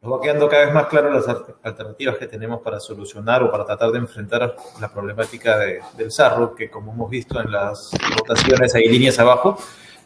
Nos va quedando cada vez más claro las alternativas que tenemos para solucionar o para tratar de enfrentar la problemática del sarro, que como hemos visto en las votaciones, hay líneas abajo,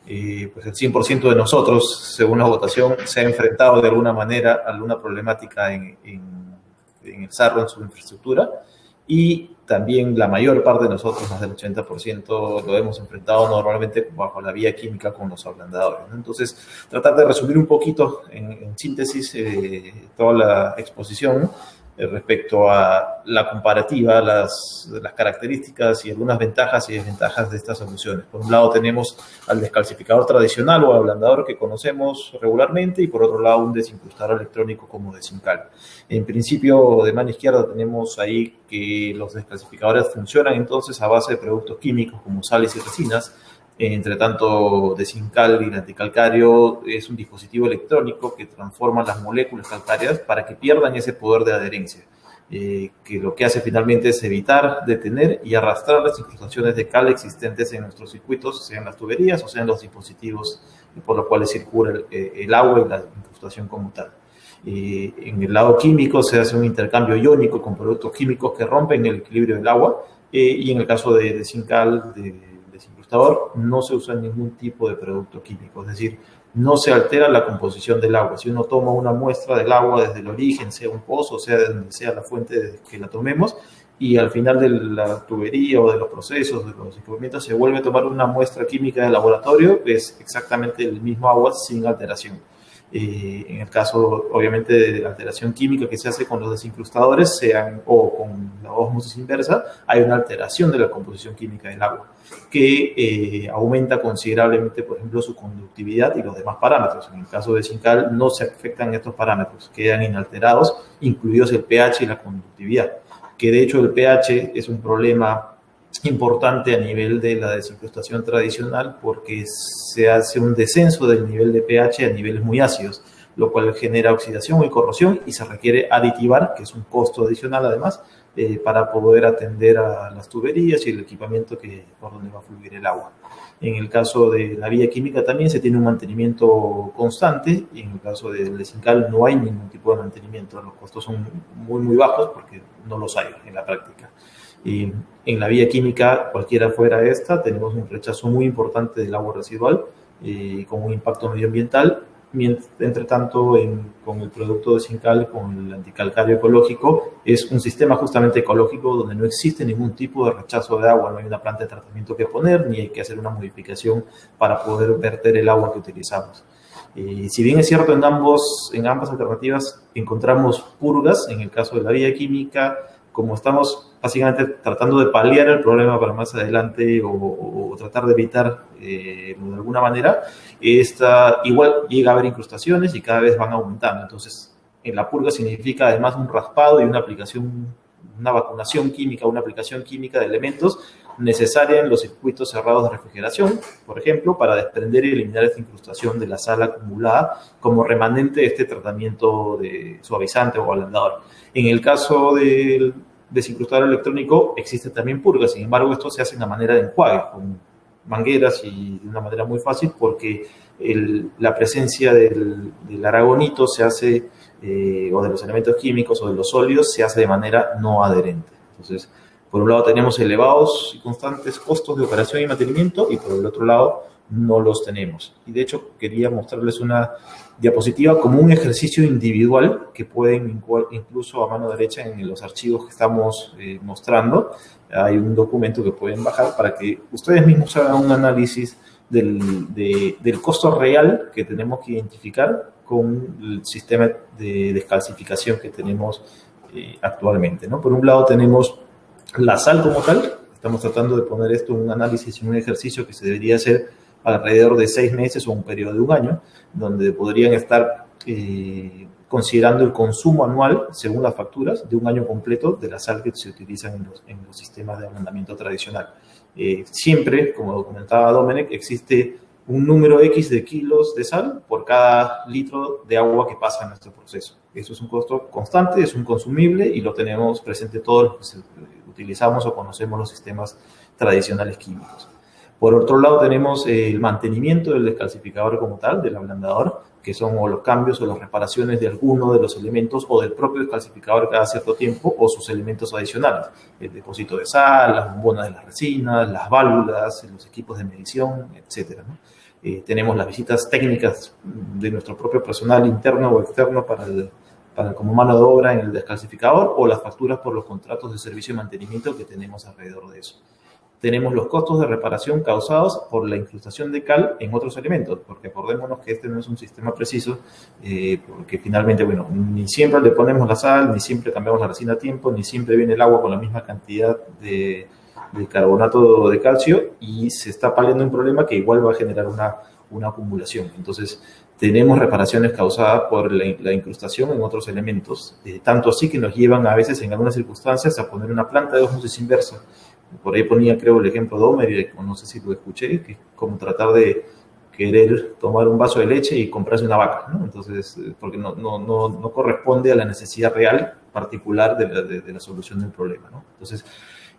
pues el 100% de nosotros, según la votación, se ha enfrentado de alguna manera a alguna problemática en el sarro, en su infraestructura, y también la mayor parte de nosotros, más del 80%, lo hemos enfrentado normalmente bajo la vía química con los ablandadores, ¿no? Entonces, tratar de resumir un poquito en síntesis toda la exposición respecto a la comparativa, las características y algunas ventajas y desventajas de estas soluciones. Por un lado tenemos al descalcificador tradicional o ablandador que conocemos regularmente y por otro lado un desincrustador electrónico como Desincal. En principio, de mano izquierda tenemos ahí que los descalcificadores funcionan entonces a base de productos químicos como sales y resinas. Entre tanto, Desincal y el anticalcario es un dispositivo electrónico que transforma las moléculas calcáreas para que pierdan ese poder de adherencia, que lo que hace finalmente es evitar, detener y arrastrar las incrustaciones de cal existentes en nuestros circuitos, sean las tuberías o sean los dispositivos por los cuales circula el agua y la incrustación como tal. En el lado químico se hace un intercambio iónico con productos químicos que rompen el equilibrio del agua, y en el caso de Desincal, desincrustador, no se usa ningún tipo de producto químico, es decir, no se altera la composición del agua. Si uno toma una muestra del agua desde el origen, sea un pozo, sea de donde sea la fuente de que la tomemos, y al final de la tubería o de los procesos, de los equipamientos, se vuelve a tomar una muestra química de laboratorio, es exactamente el mismo agua sin alteración. En el caso, obviamente, de la alteración química que se hace con los desincrustadores, o con la ósmosis inversa, hay una alteración de la composición química del agua, que aumenta considerablemente, por ejemplo, su conductividad y los demás parámetros. En el caso de Desincal no se afectan estos parámetros, quedan inalterados, incluidos el pH y la conductividad, que de hecho el pH es un problema importante a nivel de la desincrustación tradicional porque se hace un descenso del nivel de pH a niveles muy ácidos, lo cual genera oxidación y corrosión y se requiere aditivar, que es un costo adicional además, para poder atender a las tuberías y el equipamiento por donde va a fluir el agua. En el caso de la vía química también se tiene un mantenimiento constante y en el caso del Desincal no hay ningún tipo de mantenimiento. Los costos son muy, muy bajos porque no los hay en la práctica. Y en la vía química, cualquiera fuera esta, tenemos un rechazo muy importante del agua residual con un impacto medioambiental. Entre tanto, con el producto Desincal, con el anticalcario ecológico, es un sistema justamente ecológico donde no existe ningún tipo de rechazo de agua, no hay una planta de tratamiento que poner, ni hay que hacer una modificación para poder verter el agua que utilizamos. Si bien es cierto, en ambas alternativas encontramos purgas, en el caso de la vía química, como estamos básicamente tratando de paliar el problema para más adelante o tratar de evitar de alguna manera, igual llega a haber incrustaciones y cada vez van aumentando. Entonces, en la purga significa además un raspado y una aplicación, una vacunación química, una aplicación química de elementos necesaria en los circuitos cerrados de refrigeración, por ejemplo, para desprender y eliminar esta incrustación de la sal acumulada como remanente de este tratamiento de suavizante o ablandador. En el caso del desincrustador electrónico existe también purga, sin embargo esto se hace de una manera de enjuague, con mangueras y de una manera muy fácil porque la presencia del aragonito se hace, o de los elementos químicos o de los sólidos, se hace de manera no adherente. Entonces, por un lado tenemos elevados y constantes costos de operación y mantenimiento y por el otro lado no los tenemos. Y de hecho quería mostrarles una diapositiva como un ejercicio individual que pueden incluso a mano derecha en los archivos que estamos mostrando. Hay un documento que pueden bajar para que ustedes mismos hagan un análisis del costo real que tenemos que identificar con el sistema de descalcificación que tenemos actualmente, ¿no? Por un lado tenemos la sal como tal. Estamos tratando de poner esto en un análisis y un ejercicio que se debería hacer alrededor de 6 meses o un periodo de un año, donde podrían estar considerando el consumo anual, según las facturas, de un año completo de la sal que se utiliza en los sistemas de ablandamiento tradicional. Siempre, como comentaba Domenech, existe un número X de kilos de sal por cada litro de agua que pasa en nuestro proceso. Eso es un costo constante, es un consumible y lo tenemos presente todos los que utilizamos o conocemos los sistemas tradicionales químicos. Por otro lado, tenemos el mantenimiento del descalcificador como tal, del ablandador, que son o los cambios o las reparaciones de alguno de los elementos o del propio descalcificador cada cierto tiempo o sus elementos adicionales. El depósito de sal, las bombonas de las resinas, las válvulas, los equipos de medición, etcétera, ¿no? Tenemos las visitas técnicas de nuestro propio personal interno o externo como mano de obra en el descalcificador o las facturas por los contratos de servicio y mantenimiento que tenemos alrededor de eso. Tenemos los costos de reparación causados por la incrustación de cal en otros elementos, porque acordémonos que este no es un sistema preciso, porque finalmente, bueno, ni siempre le ponemos la sal, ni siempre cambiamos la resina a tiempo, ni siempre viene el agua con la misma cantidad de carbonato de calcio y se está paliando un problema que igual va a generar una acumulación. Entonces, tenemos reparaciones causadas por la incrustación en otros elementos, tanto así que nos llevan a veces en algunas circunstancias a poner una planta de ósmosis inversa. Por ahí ponía, creo, el ejemplo de Homer, no sé si lo escuché, que es como tratar de querer tomar un vaso de leche y comprarse una vaca, ¿no? Entonces, porque no corresponde a la necesidad real particular de la solución del problema, ¿no? Entonces,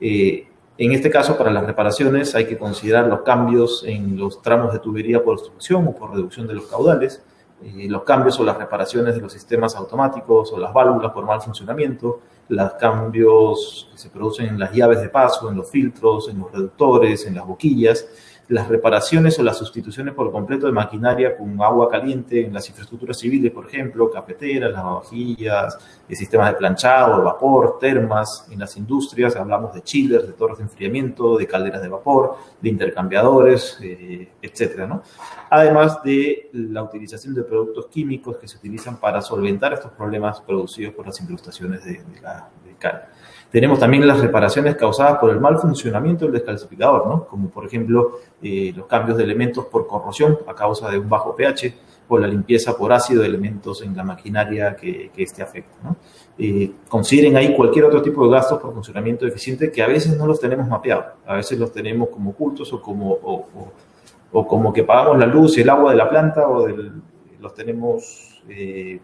en este caso, para las reparaciones hay que considerar los cambios en los tramos de tubería por obstrucción o por reducción de los caudales, los cambios o las reparaciones de los sistemas automáticos o las válvulas por mal funcionamiento, los cambios que se producen en las llaves de paso, en los filtros, en los reductores, en las boquillas, las reparaciones o las sustituciones por completo de maquinaria con agua caliente en las infraestructuras civiles, por ejemplo, cafeteras, lavavajillas, sistemas de planchado, de vapor, termas. En las industrias hablamos de chillers, de torres de enfriamiento, de calderas de vapor, de intercambiadores, etcétera, ¿no? Además de la utilización de productos químicos que se utilizan para solventar estos problemas producidos por las incrustaciones de cal. Tenemos también las reparaciones causadas por el mal funcionamiento del descalcificador, ¿no? Como por ejemplo los cambios de elementos por corrosión a causa de un bajo pH o la limpieza por ácido de elementos en la maquinaria que este afecta, ¿no? Consideren ahí cualquier otro tipo de gastos por funcionamiento deficiente que a veces no los tenemos mapeados, a veces los tenemos como ocultos o como que pagamos la luz y el agua de la planta los tenemos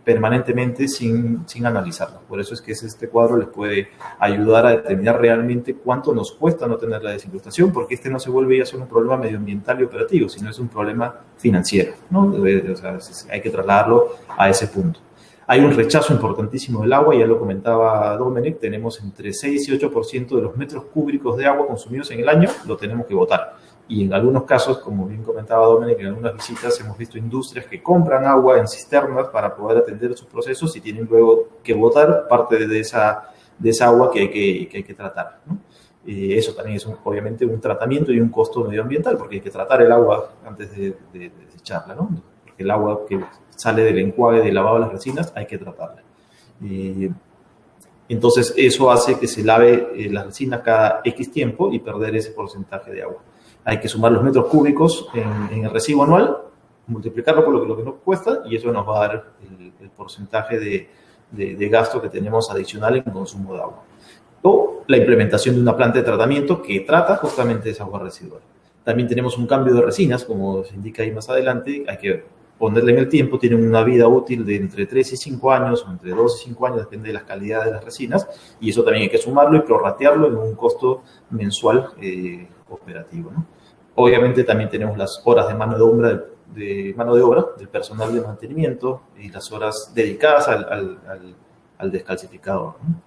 permanentemente sin analizarlos. Por eso es que este cuadro les puede ayudar a determinar realmente cuánto nos cuesta no tener la desincrustación, porque no se vuelve ya solo un problema medioambiental y operativo, sino es un problema financiero, ¿no? O sea, hay que trasladarlo a ese punto. Hay un rechazo importantísimo del agua, ya lo comentaba Dominic, tenemos entre 6 y 8% de los metros cúbicos de agua consumidos en el año, lo tenemos que botar. Y en algunos casos, como bien comentaba Dominic, en algunas visitas hemos visto industrias que compran agua en cisternas para poder atender sus procesos y tienen luego que botar parte de esa agua que hay que tratar, ¿no? Eso también es obviamente un tratamiento y un costo medioambiental, porque hay que tratar el agua antes de desecharla, ¿no? Porque el agua que sale del enjuague de lavado de las resinas hay que tratarla. Entonces, eso hace que se lave la resina cada X tiempo y perder ese porcentaje de agua. Hay que sumar los metros cúbicos en el residuo anual, multiplicarlo por lo que nos cuesta y eso nos va a dar el porcentaje de gasto que tenemos adicional en consumo de agua. O la implementación de una planta de tratamiento que trata justamente esa agua residual. También tenemos un cambio de resinas, como se indica ahí más adelante, hay que ponerle en el tiempo, tienen una vida útil de entre 3 y 5 años, o entre 2 y 5 años, depende de las calidades de las resinas, y eso también hay que sumarlo y prorratearlo en un costo mensual operativo, ¿no? Obviamente también tenemos las horas de mano de obra del personal de mantenimiento y las horas dedicadas al descalcificador, ¿no?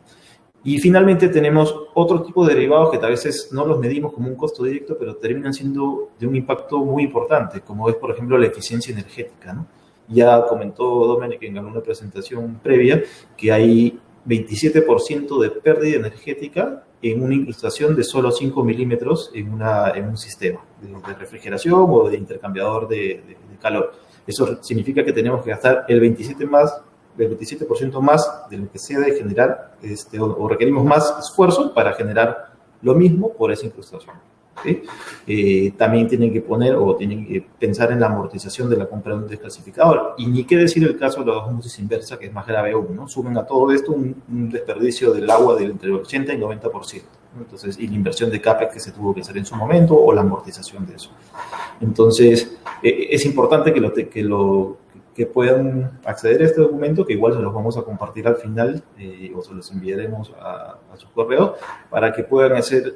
Y finalmente tenemos otro tipo de derivados que a veces no los medimos como un costo directo, pero terminan siendo de un impacto muy importante, como es, por ejemplo, la eficiencia energética, ¿no? Ya comentó Dominic en alguna presentación previa que hay 27% de pérdida energética en una incrustación de solo 5 milímetros en un sistema de refrigeración o de intercambiador de calor. Eso significa que tenemos que gastar el 27% más de lo que se debe generar, o requerimos más esfuerzo para generar lo mismo por esa incrustación. ¿Sí? También tienen que pensar en la amortización de la compra de un descalcificador. Y ni qué decir el caso de la osmosis inversa, que es más grave aún, ¿no? Sumen a todo esto un desperdicio del agua de entre el 80 y 90%, ¿no? Entonces, y la inversión de CAPEX que se tuvo que hacer en su momento o la amortización de eso. Entonces, es importante que puedan acceder a este documento, que igual se los vamos a compartir al final o se los enviaremos a su correo para que puedan hacer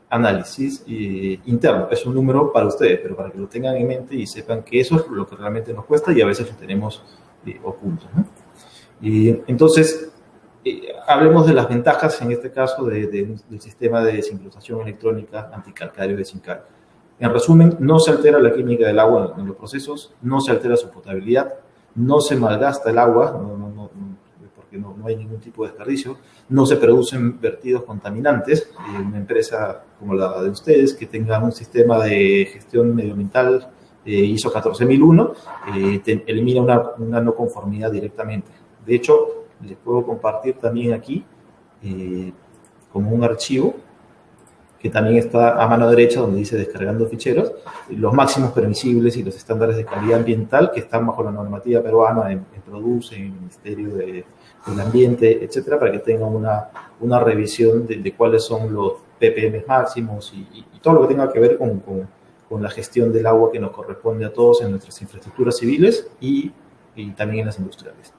análisis interno. Es un número para ustedes, pero para que lo tengan en mente y sepan que eso es lo que realmente nos cuesta y a veces lo tenemos oculto, ¿no? Entonces, hablemos de las ventajas, en este caso, del sistema de desincrustación electrónica anticalcario de Sincal. En resumen, no se altera la química del agua en los procesos, no se altera su potabilidad, no se malgasta el agua, porque no hay ningún tipo de desperdicio, no se producen vertidos contaminantes. Una empresa como la de ustedes, que tenga un sistema de gestión medioambiental ISO 14001, elimina una no conformidad directamente. De hecho, les puedo compartir también aquí como un archivo que también está a mano derecha donde dice descargando ficheros, los máximos permisibles y los estándares de calidad ambiental que están bajo la normativa peruana en PRODUCE, en el Ministerio del Ambiente, etcétera, para que tengan una revisión de cuáles son los ppm máximos y todo lo que tenga que ver con la gestión del agua que nos corresponde a todos en nuestras infraestructuras civiles y también en las industriales.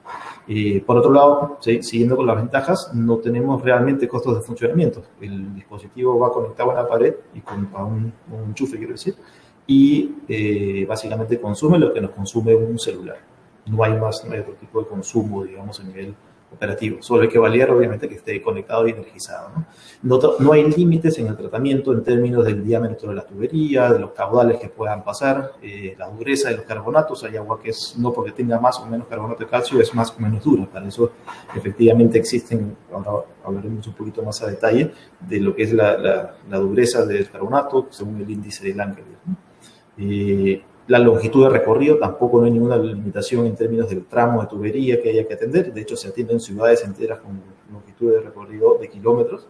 Por otro lado, siguiendo con las ventajas, no tenemos realmente costos de funcionamiento. El dispositivo va conectado a una pared y a un enchufe, quiero decir, y básicamente consume lo que nos consume un celular. No hay otro tipo de consumo, digamos, a nivel operativo. Solo hay que validar, obviamente, que esté conectado y energizado, ¿no? No hay límites en el tratamiento en términos del diámetro de la tubería, de los caudales que puedan pasar, la dureza de los carbonatos. Hay agua que no porque tenga más o menos carbonato de calcio es más o menos dura. Para eso, efectivamente, existen, ahora hablaremos un poquito más a detalle, de lo que es la dureza del carbonato, según el índice de Langerhans, ¿no? La longitud de recorrido, tampoco no hay ninguna limitación en términos del tramo de tubería que haya que atender. De hecho, se atienden ciudades enteras con longitud de recorrido de kilómetros.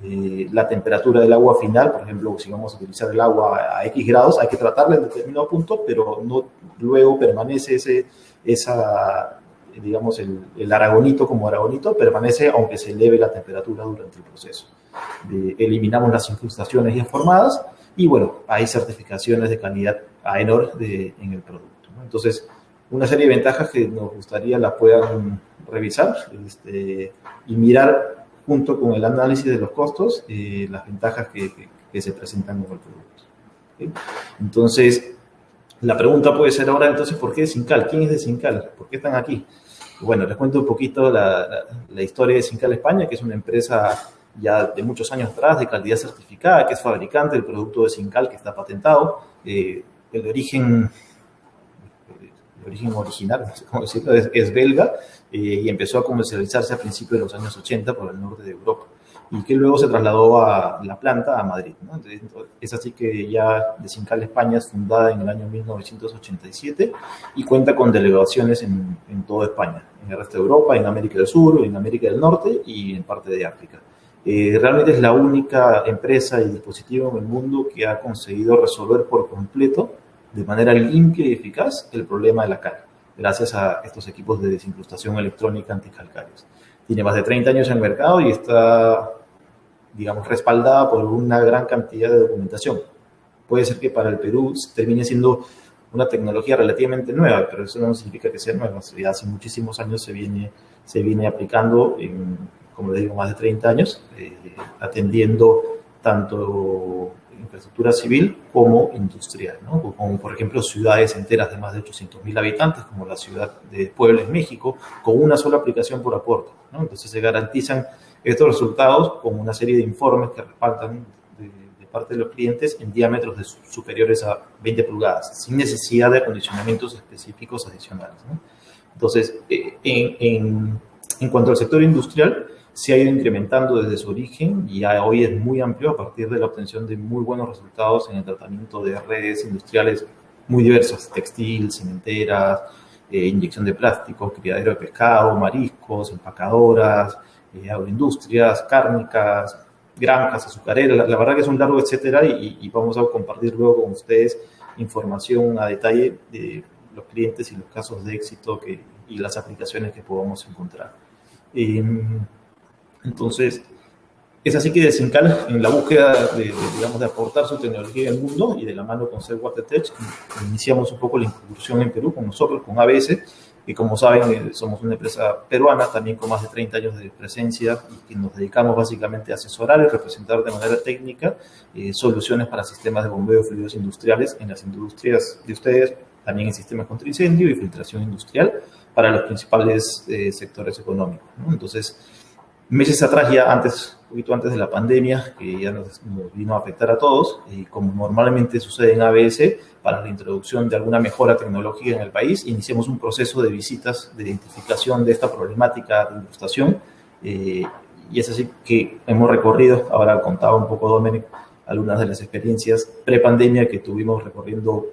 La temperatura del agua final, por ejemplo, si vamos a utilizar el agua a X grados, hay que tratarla en determinado punto, pero no luego permanece digamos, el aragonito como aragonito, permanece aunque se eleve la temperatura durante el proceso. Eliminamos las incrustaciones ya formadas y, bueno, hay certificaciones de calidad AENOR en el producto, ¿no? Entonces, una serie de ventajas que nos gustaría la puedan revisar y mirar junto con el análisis de los costos, las ventajas que se presentan con el producto, ¿sí? Entonces, la pregunta puede ser ahora, entonces, ¿por qué Sincal? ¿Quién es de Sincal? ¿Por qué están aquí? Bueno, les cuento un poquito la historia de Sincal España, que es una empresa ya de muchos años atrás, de calidad certificada, que es fabricante del producto de Sincal, que está patentado. El origen original, no sé cómo decirlo, es belga, y empezó a comercializarse a principios de los años 80 por el norte de Europa, y que luego se trasladó a la planta a Madrid, ¿no? Entonces, es así que ya de Sincal España es fundada en el año 1987 y cuenta con delegaciones en toda España, en el resto de Europa, en América del Sur, en América del Norte y en parte de África. Realmente es la única empresa y dispositivo en el mundo que ha conseguido resolver por completo, de manera limpia y eficaz, el problema de la cal, gracias a estos equipos de desincrustación electrónica anticalcarios. Tiene más de 30 años en el mercado y está, digamos, respaldada por una gran cantidad de documentación. Puede ser que para el Perú termine siendo una tecnología relativamente nueva, pero eso no significa que sea nueva. Ya hace muchísimos años se viene aplicando, como les digo, más de 30 años, atendiendo tanto infraestructura civil como industrial, ¿no? Como por ejemplo ciudades enteras de más de 800.000 habitantes, como la ciudad de Puebla en México, con una sola aplicación por aporte, ¿no? Entonces se garantizan estos resultados con una serie de informes que respaldan de parte de los clientes en diámetros superiores a 20 pulgadas, sin necesidad de acondicionamientos específicos adicionales, ¿no? Entonces, en cuanto al sector industrial, se ha ido incrementando desde su origen y hoy es muy amplio a partir de la obtención de muy buenos resultados en el tratamiento de redes industriales muy diversas, textil, cementeras, inyección de plástico, criadero de pescado, mariscos, empacadoras, agroindustrias, cárnicas, granjas, azucareras. La verdad que es un largo etcétera y vamos a compartir luego con ustedes información a detalle de los clientes y los casos de éxito y las aplicaciones que podamos encontrar. Entonces, es así que de Sincal, en la búsqueda digamos, de aportar su tecnología al mundo y de la mano con Cell Water Tech, iniciamos un poco la incursión en Perú con nosotros, con ABS, Y como saben, somos una empresa peruana, también con más de 30 años de presencia, y que nos dedicamos básicamente a asesorar y representar de manera técnica soluciones para sistemas de bombeo de fluidos industriales en las industrias de ustedes, también en sistemas contra incendio y filtración industrial para los principales sectores económicos, ¿no? Entonces, meses atrás, ya antes, un poquito antes de la pandemia, que ya nos vino a afectar a todos, y como normalmente sucede en ABS, para la introducción de alguna mejora tecnológica en el país, iniciamos un proceso de visitas de identificación de esta problemática de incrustación, y es así que hemos recorrido, ahora contaba un poco Dominic, algunas de las experiencias pre-pandemia que tuvimos recorriendo,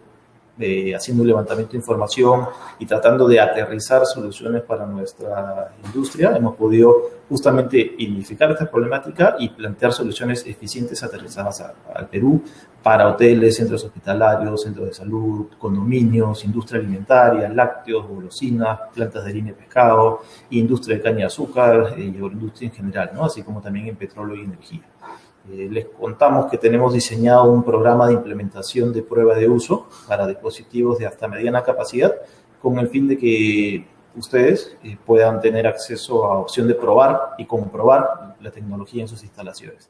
haciendo un levantamiento de información y tratando de aterrizar soluciones para nuestra industria. Hemos podido justamente identificar esta problemática y plantear soluciones eficientes aterrizadas al Perú para hoteles, centros hospitalarios, centros de salud, condominios, industria alimentaria, lácteos, golosinas, plantas de harina y pescado, industria de caña de azúcar y agroindustria en general, ¿no? Así como también en petróleo y energía. Les contamos que tenemos diseñado un programa de implementación de prueba de uso para dispositivos de hasta mediana capacidad, con el fin de que ustedes puedan tener acceso a opción de probar y comprobar la tecnología en sus instalaciones.